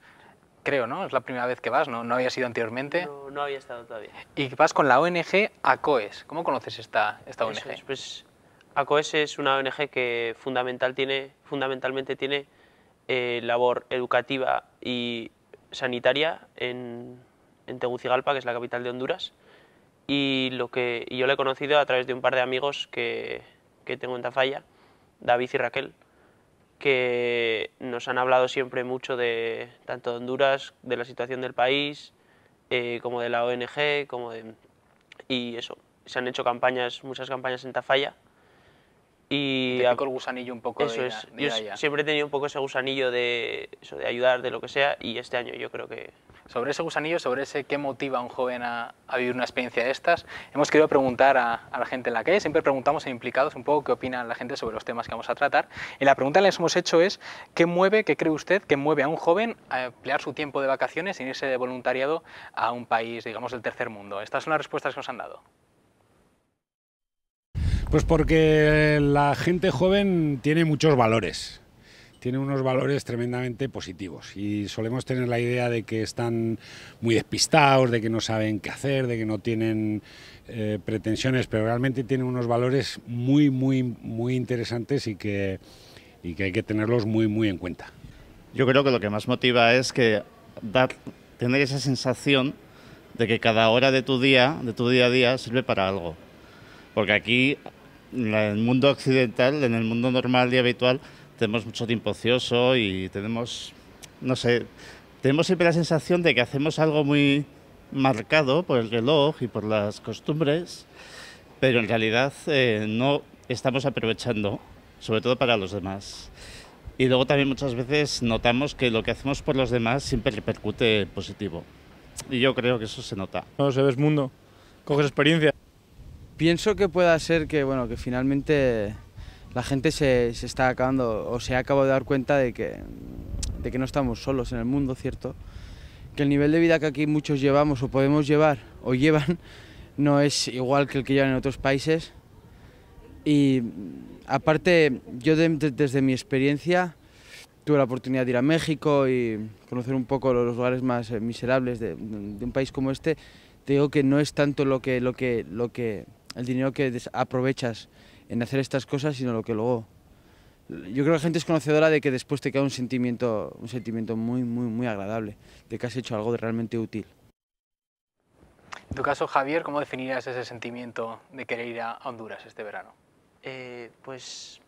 Creo, ¿no? Es la primera vez que vas, ¿no? ¿No habías ido anteriormente? No había estado todavía. Y vas con la ONG ACOES. ¿Cómo conoces esta ONG? Eso es, pues ACOES es una ONG que fundamentalmente tiene labor educativa y sanitaria en Tegucigalpa, que es la capital de Honduras. Y yo la he conocido a través de un par de amigos que tengo en Tafalla, David y Raquel, que nos han hablado siempre mucho de tanto de Honduras, de la situación del país, como de la ONG, y eso. Se han hecho muchas campañas en Tafalla. Y te picó el gusanillo un poco de ir allá. Siempre he tenido un poco ese gusanillo de ayudar, de lo que sea, y este año yo creo que... Sobre ese gusanillo, sobre ese qué motiva a un joven a vivir una experiencia de estas, hemos querido preguntar a la gente en la calle. Siempre preguntamos a implicados un poco qué opina la gente sobre los temas que vamos a tratar. Y la pregunta que les hemos hecho es, ¿qué cree usted que mueve a un joven a emplear su tiempo de vacaciones sin irse de voluntariado a un país, digamos, del tercer mundo? Estas son las respuestas que nos han dado. Pues porque la gente joven tiene muchos valores. Tiene unos valores tremendamente positivos y solemos tener la idea de que están muy despistados, de que no saben qué hacer, de que no tienen pretensiones, pero realmente tienen unos valores muy interesantes y que hay que tenerlos muy en cuenta. Yo creo que lo que más motiva es tener esa sensación de que cada hora de tu día a día sirve para algo. Porque aquí, en el mundo occidental, en el mundo normal y habitual, tenemos mucho tiempo ocioso y tenemos siempre la sensación de que hacemos algo muy marcado por el reloj y por las costumbres, pero en realidad no estamos aprovechando, sobre todo para los demás. Y luego también muchas veces notamos que lo que hacemos por los demás siempre repercute en positivo. Y yo creo que eso se nota. No, se ves mundo, coges experiencia. Pienso que pueda ser que finalmente la gente se está acabando o se ha acabado de dar cuenta de que no estamos solos en el mundo, ¿cierto? Que el nivel de vida que aquí muchos llevamos o podemos llevar o llevan no es igual que el que llevan en otros países. Y aparte, yo desde mi experiencia tuve la oportunidad de ir a México y conocer un poco los lugares más miserables de un país como este. Te digo que no es tanto el dinero que aprovechas en hacer estas cosas, sino lo que luego... Yo creo que la gente es conocedora de que después te queda un sentimiento muy agradable, de que has hecho algo realmente útil. En tu caso, Javier, ¿cómo definirías ese sentimiento de querer ir a Honduras este verano? Pues...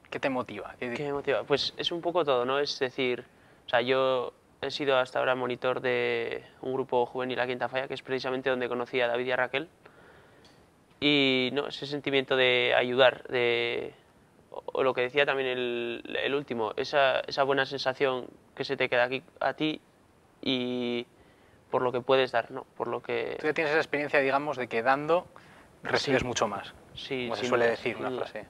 ¿Qué te motiva? ¿Qué me motiva? Pues es un poco todo, ¿no? Es decir, o sea, yo he sido hasta ahora monitor de un grupo juvenil aquí en Tafalla, que es precisamente donde conocí a David y a Raquel. Y no, ese sentimiento de ayudar, o lo que decía también el último, esa buena sensación que se te queda aquí a ti y por lo que puedes dar, ¿no? Por lo que... Tú ya tienes esa experiencia, digamos, de que dando recibes mucho más. Sí, como se suele decir, una frase.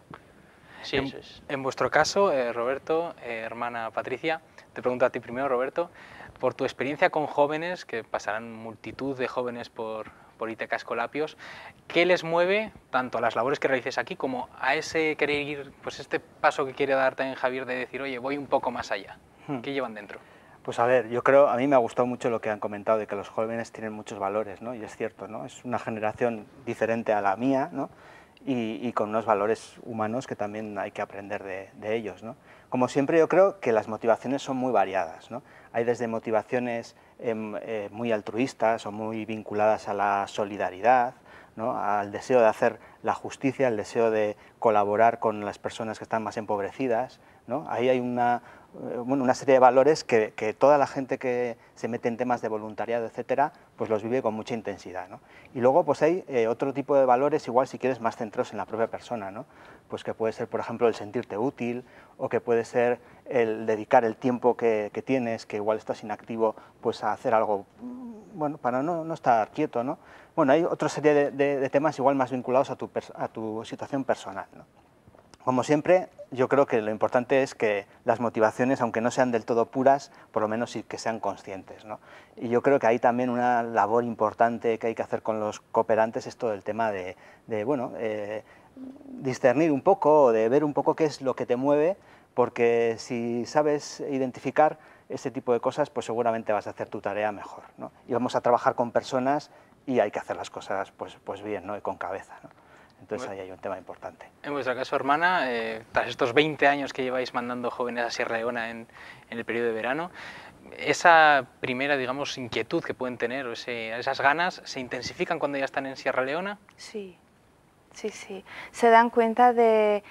Sí, eso es. En vuestro caso, Roberto, hermana Patricia, te pregunto a ti primero, Roberto, por tu experiencia con jóvenes, que pasarán multitud de jóvenes por Ítaca Escolapios, ¿qué les mueve tanto a las labores que realices aquí como a ese querer ir, pues este paso que quiere dar también Javier de decir, oye, voy un poco más allá? ¿Qué llevan dentro? Pues a ver, yo creo, a mí me ha gustado mucho lo que han comentado de que los jóvenes tienen muchos valores, ¿no? Y es cierto, ¿no? Es una generación diferente a la mía, ¿no? Y con unos valores humanos que también hay que aprender de ellos, ¿no? Como siempre, yo creo que las motivaciones son muy variadas, ¿no? Hay desde motivaciones muy altruistas o muy vinculadas a la solidaridad, ¿no? Al deseo de hacer la justicia, al deseo de colaborar con las personas que están más empobrecidas, ¿no? Ahí hay una serie de valores que toda la gente que se mete en temas de voluntariado, etcétera, pues los vive con mucha intensidad, ¿no? Y luego pues hay otro tipo de valores, igual si quieres más centrados en la propia persona, ¿no? Pues que puede ser, por ejemplo, el sentirte útil, o que puede ser el dedicar el tiempo que tienes, que igual estás inactivo, pues a hacer algo, bueno, para no estar quieto, ¿no? Bueno, hay otra serie de temas igual más vinculados a tu situación personal, ¿no? Como siempre, yo creo que lo importante es que las motivaciones, aunque no sean del todo puras, por lo menos sí que sean conscientes, ¿no? Y yo creo que hay también una labor importante que hay que hacer con los cooperantes, es todo el tema de discernir un poco, o de ver un poco qué es lo que te mueve, porque si sabes identificar ese tipo de cosas, pues seguramente vas a hacer tu tarea mejor, ¿no? Y vamos a trabajar con personas y hay que hacer las cosas pues bien, ¿no? Y con cabeza, ¿no? Entonces ahí hay un tema importante. En vuestro caso, hermana, tras estos 20 años que lleváis mandando jóvenes a Sierra Leona en el periodo de verano, esa primera, digamos, inquietud que pueden tener, o esas ganas, ¿se intensifican cuando ya están en Sierra Leona? Sí, sí, sí. Se dan cuenta se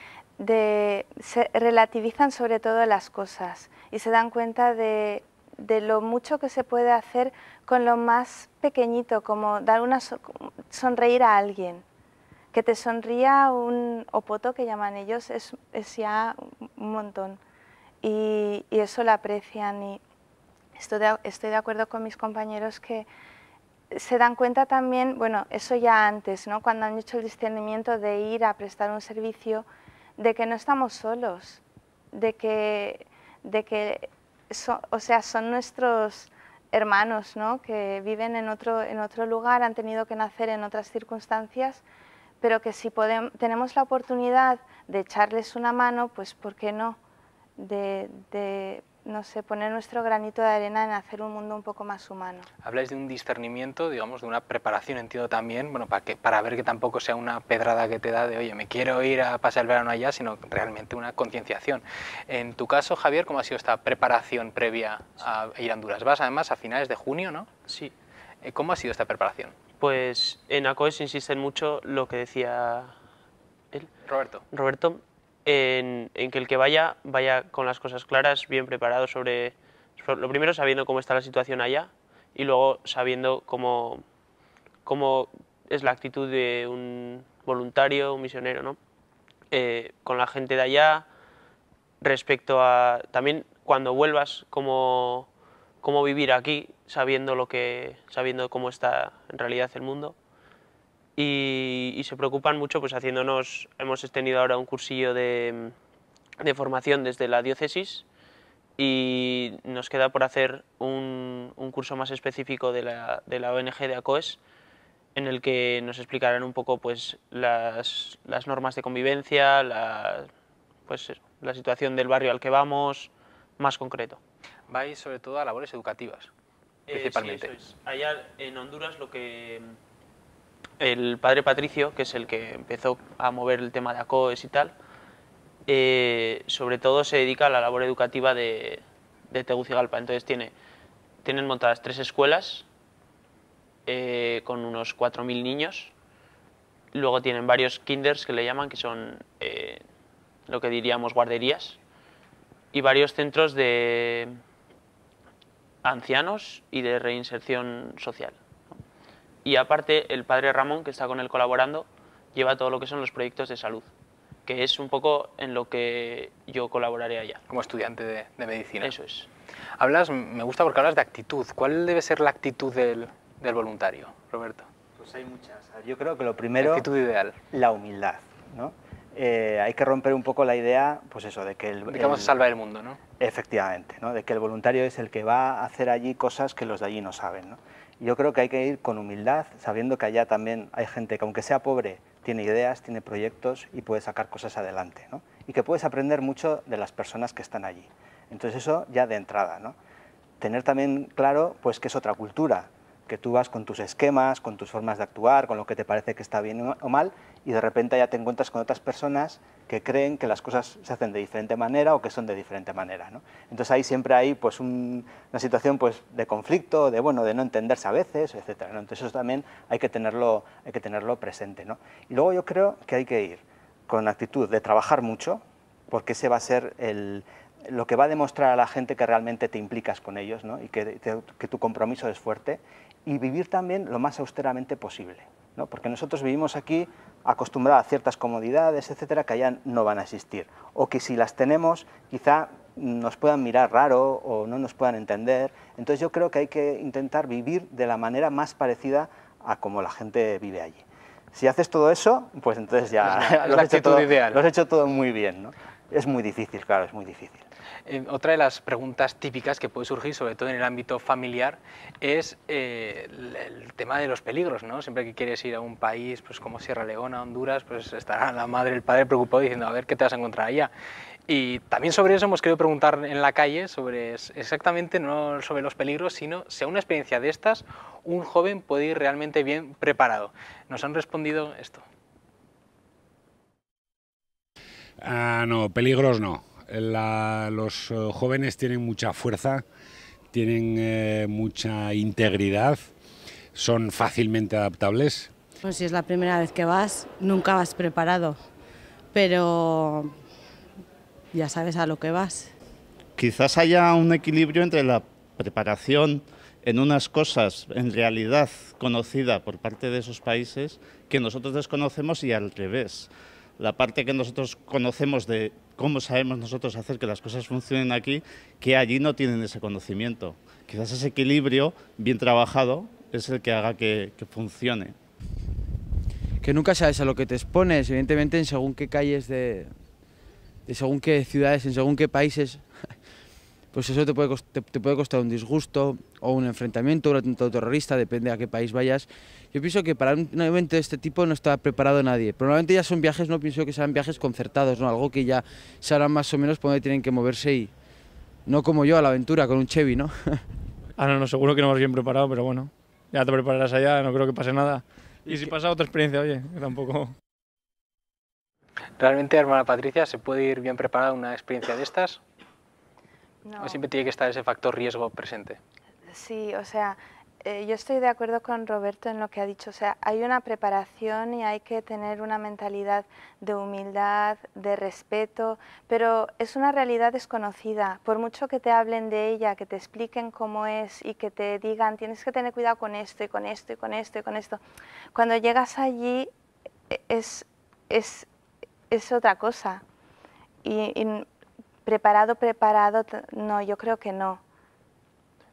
relativizan sobre todo las cosas y se dan cuenta de lo mucho que se puede hacer con lo más pequeñito, como dar sonreír a alguien. Que te sonría un opoto, que llaman ellos, es ya un montón. Y eso lo aprecian, y estoy de acuerdo con mis compañeros que se dan cuenta también, bueno, eso ya antes, ¿no? Cuando han hecho el discernimiento de ir a prestar un servicio, de que no estamos solos, de que son nuestros hermanos, ¿no? Que viven en otro lugar, han tenido que nacer en otras circunstancias, pero que si tenemos la oportunidad de echarles una mano, pues ¿por qué no? No sé, poner nuestro granito de arena en hacer un mundo un poco más humano. Habláis de un discernimiento, digamos, de una preparación, entiendo también, bueno, para ver que tampoco sea una pedrada que te da de, oye, me quiero ir a pasar el verano allá, sino realmente una concienciación. En tu caso, Javier, ¿cómo ha sido esta preparación previa a ir a Honduras? Vas además a finales de junio, ¿no? Sí. ¿Cómo ha sido esta preparación? Pues en ACOES insisten mucho lo que decía él, Roberto, en que el que vaya con las cosas claras, bien preparado lo primero sabiendo cómo está la situación allá, y luego sabiendo cómo es la actitud de un voluntario, un misionero, ¿no? Con la gente de allá, respecto a también cuando vuelvas, cómo vivir aquí, sabiendo cómo está en realidad el mundo. Y se preocupan mucho, pues hemos tenido ahora un cursillo de formación desde la diócesis, y nos queda por hacer un curso más específico de la ONG de ACOES, en el que nos explicarán un poco pues las normas de convivencia, la situación del barrio al que vamos, más concreto. Vais sobre todo a labores educativas, principalmente. Sí, eso es. Allá en Honduras el padre Patricio, que es el que empezó a mover el tema de ACOES y tal, sobre todo se dedica a la labor educativa de Tegucigalpa. Entonces tienen montadas 3 escuelas con unos 4.000 niños. Luego tienen varios kinders, que le llaman, que son lo que diríamos guarderías, y varios centros de ancianos y de reinserción social. Y aparte, el padre Ramón, que está con él colaborando, lleva todo lo que son los proyectos de salud, que es un poco en lo que yo colaboraré allá. Como estudiante de medicina. Eso es. Me gusta porque hablas de actitud. ¿Cuál debe ser la actitud del voluntario, Roberto? Pues hay muchas. Yo creo que lo primero, la actitud ideal, la humildad, ¿no? Hay que romper un poco la idea, pues eso, de que vamos a salvar el mundo, ¿no? Efectivamente, ¿no? De que el voluntario es el que va a hacer allí cosas que los de allí no saben, ¿no? Yo creo que hay que ir con humildad, sabiendo que allá también hay gente que, aunque sea pobre, tiene ideas, tiene proyectos y puede sacar cosas adelante, ¿no? Y que puedes aprender mucho de las personas que están allí. Entonces eso ya de entrada, ¿no? tener también claro pues que es otra cultura, que tú vas con tus esquemas, con tus formas de actuar, con lo que te parece que está bien o mal, y de repente ya te encuentras con otras personas que creen que las cosas se hacen de diferente manera o que son de diferente manera, ¿no? Entonces ahí siempre hay pues una situación pues de conflicto, de bueno, de no entenderse a veces, etcétera, ¿no? Entonces eso también hay que tenerlo presente, ¿no? Y luego yo creo que hay que ir con actitud de trabajar mucho, porque ese va a ser lo que va a demostrar a la gente que realmente te implicas con ellos, ¿no? Y que tu compromiso es fuerte, y vivir también lo más austeramente posible, ¿no? Porque nosotros vivimos aquí acostumbrados a ciertas comodidades, etcétera, que allá no van a existir, o que si las tenemos quizá nos puedan mirar raro o no nos puedan entender. Entonces yo creo que hay que intentar vivir de la manera más parecida a como la gente vive allí. Si haces todo eso, pues entonces ya es la actitud ideal. Lo has hecho todo muy bien, ¿no? Es muy difícil, claro, es muy difícil. Otra de las preguntas típicas que puede surgir, sobre todo en el ámbito familiar, es el tema de los peligros, ¿no? Siempre que quieres ir a un país pues, como Sierra Leona, Honduras, pues estará la madre, el padre preocupado diciendo a ver qué te vas a encontrar allá. Y también sobre eso hemos querido preguntar en la calle, sobre exactamente no sobre los peligros, sino si a una experiencia de estas un joven puede ir realmente bien preparado. Nos han respondido esto. No, peligros no. Los jóvenes tienen mucha fuerza, tienen mucha integridad, son fácilmente adaptables. Pues si es la primera vez que vas, nunca vas preparado, pero ya sabes a lo que vas. Quizás haya un equilibrio entre la preparación en unas cosas en realidad conocida por parte de esos países que nosotros desconocemos y al revés. La parte que nosotros conocemos de cómo sabemos nosotros hacer que las cosas funcionen aquí, que allí no tienen ese conocimiento. Quizás ese equilibrio bien trabajado es el que haga que funcione. Que nunca sabes a lo que te expones, evidentemente en según qué calles de según qué ciudades, en según qué países, pues eso te puede costar un disgusto o un enfrentamiento, un atentado terrorista, depende a qué país vayas. Yo pienso que para un evento de este tipo no está preparado nadie. Probablemente ya son viajes, no pienso que sean viajes concertados, ¿no? Algo que ya sabrán más o menos por dónde tienen que moverse y no como yo a la aventura con un Chevy, ¿no? No, seguro que no vas bien preparado, pero bueno, ya te prepararás allá, no creo que pase nada. Y si pasa otra experiencia, oye, que tampoco... ¿Realmente, hermana Patricia, se puede ir bien preparada a una experiencia de estas? No. ¿O siempre tiene que estar ese factor riesgo presente? Sí, o sea, yo estoy de acuerdo con Roberto en lo que ha dicho. O sea, hay una preparación y hay que tener una mentalidad de humildad, de respeto, pero es una realidad desconocida. Por mucho que te hablen de ella, que te expliquen cómo es y que te digan tienes que tener cuidado con esto y con esto y con esto y con esto, cuando llegas allí es otra cosa. Y preparado, no, yo creo que no.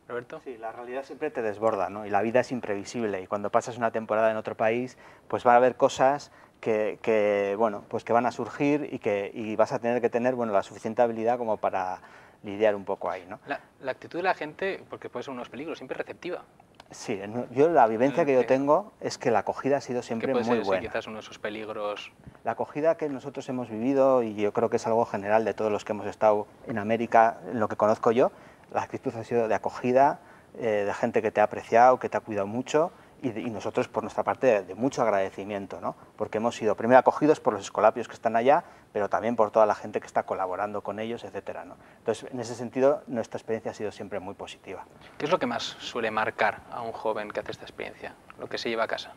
¿Roberto? Sí, la realidad siempre te desborda, ¿no? Y la vida es imprevisible, y cuando pasas una temporada en otro país, pues va a haber cosas que van a surgir y vas a tener que tener, bueno, la suficiente habilidad como para lidiar un poco ahí, ¿no? La actitud de la gente, porque puede ser unos peligros, siempre receptiva. Sí, yo la vivencia que yo tengo es que la acogida ha sido siempre muy buena. Sí, quizás uno de esos peligros. La acogida que nosotros hemos vivido, y yo creo que es algo general de todos los que hemos estado en América, en lo que conozco yo, la actitud ha sido de acogida, de gente que te ha apreciado, que te ha cuidado mucho, y nosotros por nuestra parte de mucho agradecimiento, ¿no? Porque hemos sido primero acogidos por los escolapios que están allá, pero también por toda la gente que está colaborando con ellos, etcétera, ¿no? Entonces, en ese sentido, nuestra experiencia ha sido siempre muy positiva. ¿Qué es lo que más suele marcar a un joven que hace esta experiencia? Lo que se lleva a casa,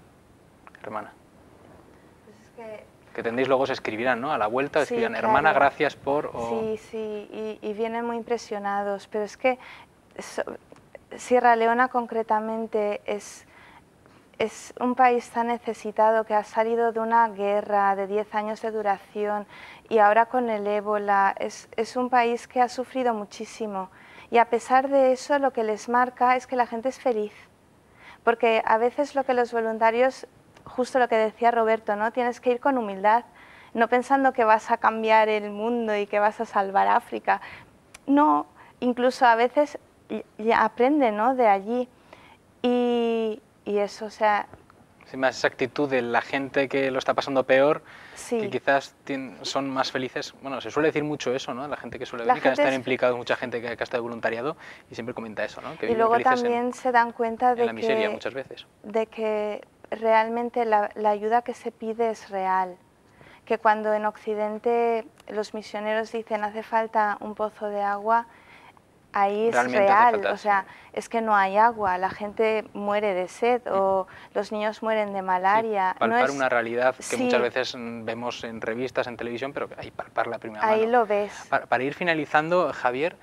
hermana. Pues es que tendréis luego se escribirán, ¿no? A la vuelta sí, escribirán, claro. hermana, gracias por... Sí, y vienen muy impresionados, pero es que Sierra Leona concretamente es un país tan necesitado que ha salido de una guerra de 10 años de duración y ahora con el ébola es un país que ha sufrido muchísimo y a pesar de eso lo que les marca es que la gente es feliz, porque a veces lo que los voluntarios, justo lo que decía Roberto, ¿no? Tienes que ir con humildad, no pensando que vas a cambiar el mundo y que vas a salvar África, no, incluso a veces ya aprenden, ¿no? De allí y eso, o sea... Más esa actitud de la gente que lo está pasando peor, Sí. que quizás son más felices. Bueno, se suele decir mucho eso, ¿no? La gente que suele La venir, que gente están es- implicados, mucha gente que ha estado de voluntariado y siempre comenta eso, ¿no? Que Y viven luego felices también se dan cuenta en la miseria muchas de veces. que realmente la ayuda que se pide es real. Que cuando en Occidente los misioneros dicen hace falta un pozo de agua, ahí es Realmente hace real, falta, o sea, es que no hay agua, la gente muere de sed o los niños mueren de malaria. Sí, palpar no es, una realidad que sí, muchas veces vemos en revistas, en televisión, pero que hay palparla a primera ahí mano. lo ves. Para ir finalizando, Javier,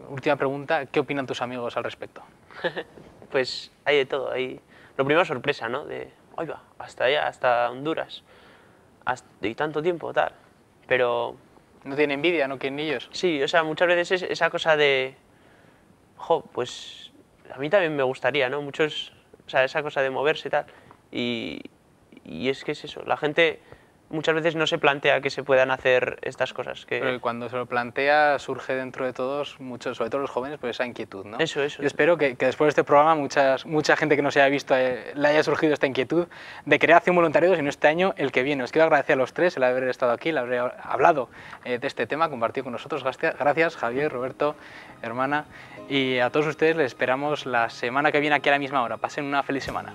última pregunta, ¿qué opinan tus amigos al respecto? Pues hay de todo. Lo primero, sorpresa, ¿no? De, oiga, hasta allá, hasta Honduras. Y tanto tiempo, tal. Pero ¿No tienen envidia, no quieren ellos? sí, o sea, muchas veces es esa cosa de, jo, pues a mí también me gustaría, ¿no? Muchos, o sea, esa cosa de moverse y tal. Y es que es eso, la gente muchas veces no se plantea que se puedan hacer estas cosas. Pero cuando se lo plantea surge dentro de todos, muchos, sobre todo los jóvenes, pues esa inquietud, ¿no? Eso. Yo espero que después de este programa mucha gente que no se haya visto le haya surgido esta inquietud de querer hacer un voluntariado, si no este año, el que viene. Os quiero agradecer a los tres el haber estado aquí, el haber hablado de este tema, compartido con nosotros. Gracias, Javier, Roberto, hermana. Y a todos ustedes les esperamos la semana que viene aquí a la misma hora. Pasen una feliz semana.